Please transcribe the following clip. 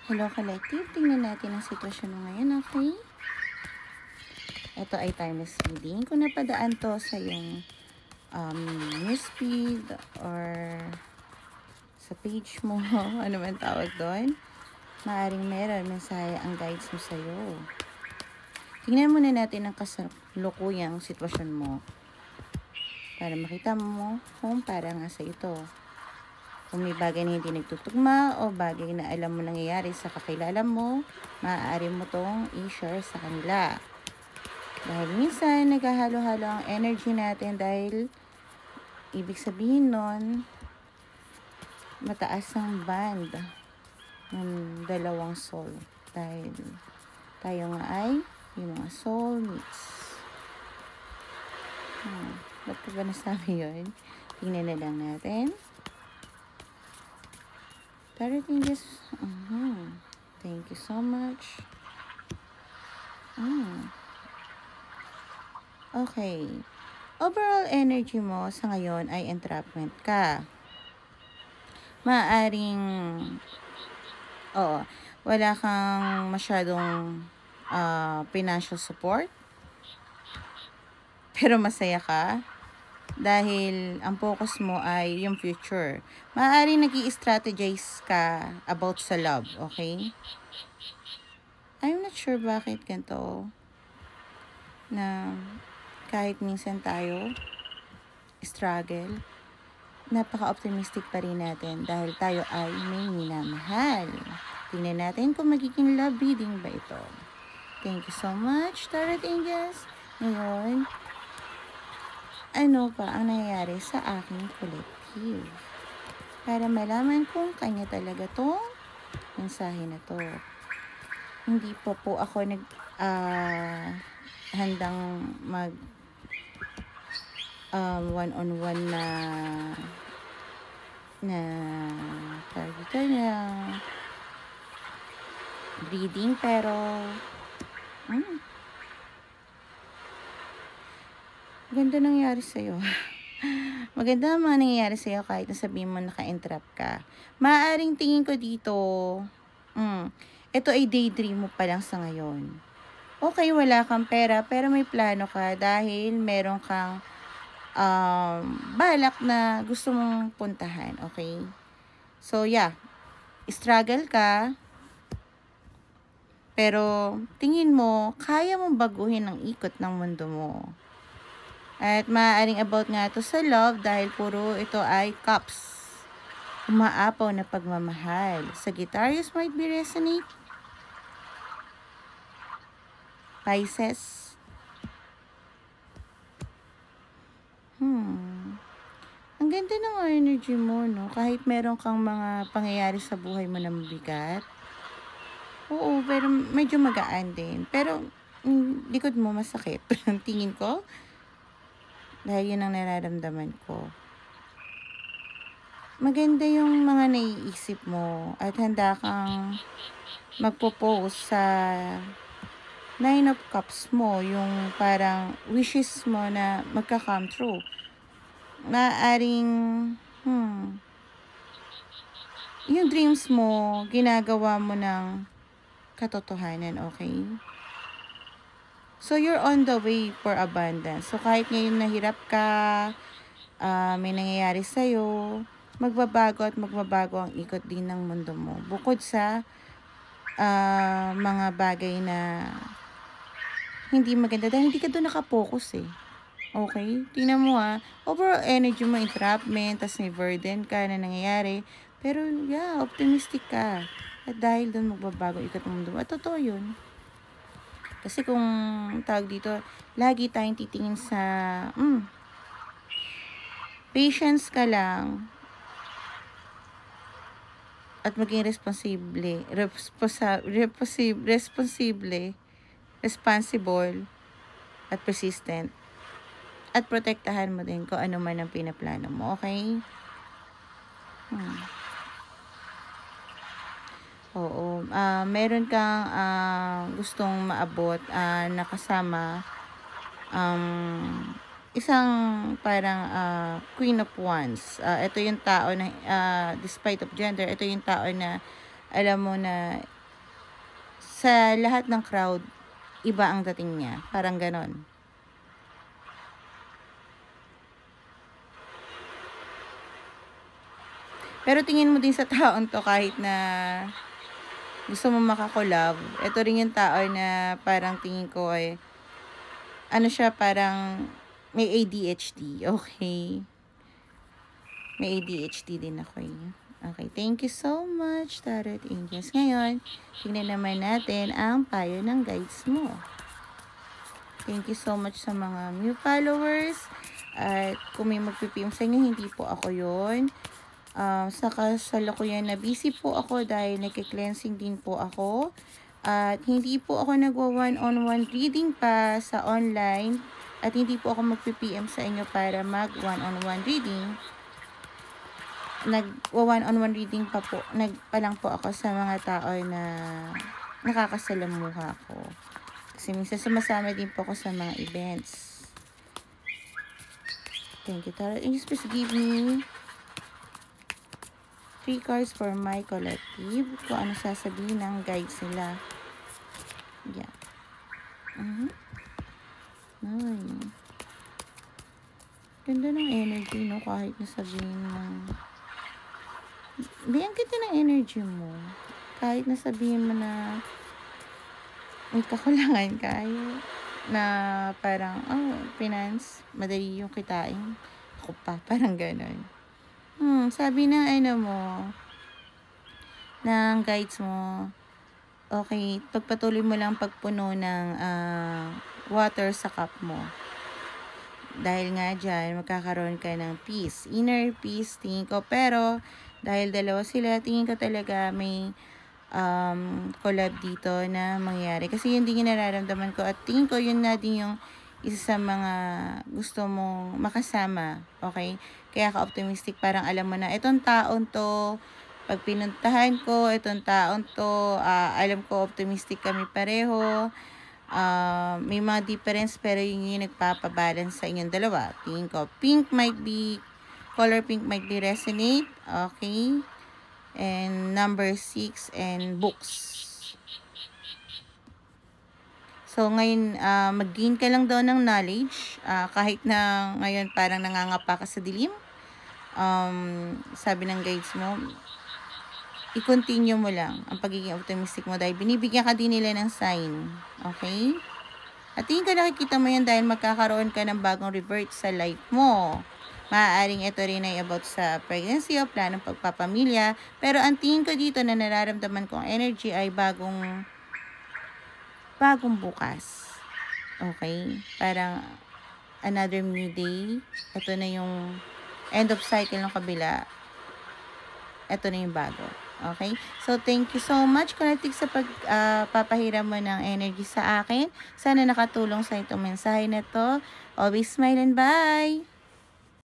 Hello, collective. Tingnan natin ang sitwasyon mo ngayon, okay? Ito ay timeless reading. Kung napadaan to sa iyong newsfeed or sa page mo, ano man tawag doon, maaaring meron mensahe ang guides mo sa'yo. Tingnan muna natin ang kasalukuyang sitwasyon mo para makita mo kung para nga sa ito. Kung may bagay na hindi nagtutugma o bagay na alam mo nangyayari sa kakilala mo, maaari mo tong i-share sa kanila. Dahil minsan, naghahalo-halo ang energy natin dahil ibig sabihin nun, mataas ang band ng dalawang soul. Dahil tayo nga ay yung mga soulmates. Ba't ko ba nasabi yun? Tingnan na lang natin. Everything is, thank you so much. Okay. Overall energy mo sa ngayon ay entrapment ka. Maaring, wala kang masyadong financial support. Pero masaya ka. Dahil ang focus mo ay yung future. Maaaring nag-i-strategize ka about sa love, okay? I'm not sure bakit ganito. Na kahit minsan tayo struggle, napaka-optimistic pa rin natin dahil tayo ay may minamahal. Tingnan natin kung magiging love reading ba ito. Thank you so much, Tarot Angels. Ngayon, ano pa ang nangyayari sa aking collective? Para malaman kung kanya talaga tong mensahe na to. Hindi pa po ako handang mag one-on-one na target na reading, pero ganda nangyari sa'yo. Maganda ang mga nangyayari sa'yo kahit nasabihin mo naka-entrap ka. Maaaring tingin ko dito, ito ay daydream mo pa lang sa ngayon. Okay, wala kang pera, pero may plano ka dahil meron kang balak na gusto mong puntahan, okay? So, yeah. Struggle ka, pero tingin mo, kaya mong baguhin ang ikot ng mundo mo. At maaaring about nga to sa love dahil puro ito ay cups. Umaapaw na pagmamahal. Sagittarius might be resonate. Pisces. Ang ganda ng energy mo, no? Kahit meron kang mga pangyayari sa buhay mo na mabigat. Oo, pero medyo magaan din. Pero, likod mo masakit. Tingin ko. Dahil yun ang nararamdaman ko. Maganda yung mga naiisip mo at handa kang magpo-post sa 9 of Cups mo, yung parang wishes mo na magka-come true. Maaring, yung dreams mo, ginagawa mo ng katotohanan, okay? So, you're on the way for abundance. So, kahit ngayon nahirap ka, may nangyayari sa'yo, magbabago at magbabago ang ikot din ng mundo mo. Bukod sa mga bagay na hindi maganda dahil hindi ka doon nakapokus eh. Okay? Tingnan mo overall energy mo, entrapment, tas may burden ka na nangyayari. Pero yeah, optimistic ka. At dahil doon magbabago ikot ng mundo mo. At totoo yun. Kasi kung tawag dito, lagi tayong titingin sa patience ka lang at maging responsible at persistent at protektahan mo din kung ano man ang pinaplano mo, okay? Oo, meron kang gustong maabot na kasama isang parang Queen of Wands. Ito yung tao na despite of gender, ito yung tao na alam mo na sa lahat ng crowd, iba ang dating niya. Parang ganon. Pero tingin mo din sa taon to kahit na gusto mo makakolab. Ito rin yung tao na parang tingin ko ay ano siya, parang may ADHD. Okay. May ADHD din ako eh. Okay, thank you so much, Tarot Angels. Ngayon, tingnan naman natin ang payo ng guides mo. Thank you so much sa mga new followers. At kung may magpipim sa inyo, hindi po ako yun. Sa kasalukuyan na busy po ako dahil nagki-cleansing din po ako. At hindi po ako nagwa-one-on-one reading pa sa online. At hindi po ako magpi-PM sa inyo para mag-one-on-one reading. Nag-one-on-one reading pa po. Nagpalang po ako sa mga tao na nakakasalamuha ko. Kasi minsan sumasama din po ako sa mga events. Thank you, Tarot. And please give me 3 cards for my collective. Kung ano sasabihin ng guides nila. Yeah. Ay. Ganda ng energy, no? Kahit nasabihin ng... Bigyan kita ng energy mo. Kahit nasabihin mo na may kakulangan kayo. Na parang, finance, madali yung kitain. Ako pa, parang ganon. Sabi ng ng guides mo, okay, pagpatuloy mo lang pagpuno ng water sa cup mo. Dahil nga dyan, magkakaroon ka ng peace. Inner peace, tingin ko. Pero, dahil dalawa sila, tingin ko talaga may collab dito na mangyari. Kasi yun din yung nararamdaman ko. At tingin ko yun na din yung isa sa mga gusto mong makasama. Okay? Kaya ka-optimistic. Parang alam mo na, itong taon to, pag pinuntahan ko, itong taon to, alam ko optimistic kami pareho. May mga difference pero yun yung nagpapabalance sa inyong dalawa. Tingin ko, color pink might be resonate. Okay? And number 6 and books. So, ngayon, mag-gain ka lang daw ng knowledge. Kahit na ngayon parang nangangapa ka sa dilim. Sabi ng guides mo, i-continue mo lang ang pagiging optimistic mo dahil binibigyan ka din nila ng sign. Okay? At tingin ko nakikita mo yan dahil magkakaroon ka ng bagong revert sa life mo. Maaaring ito rin ay about sa pregnancy o planong pagpapamilya. Pero ang tingin ko dito na nararamdaman kong energy ay bagong bukas. Okay? Parang another new day. Ito na yung end of cycle ng kabila. Ito na yung bago. Okay? So, thank you so much, Collective, sa pagpapahiram mo ng energy sa akin. Sana nakatulong sa itong mensahe na to. Always smile and bye!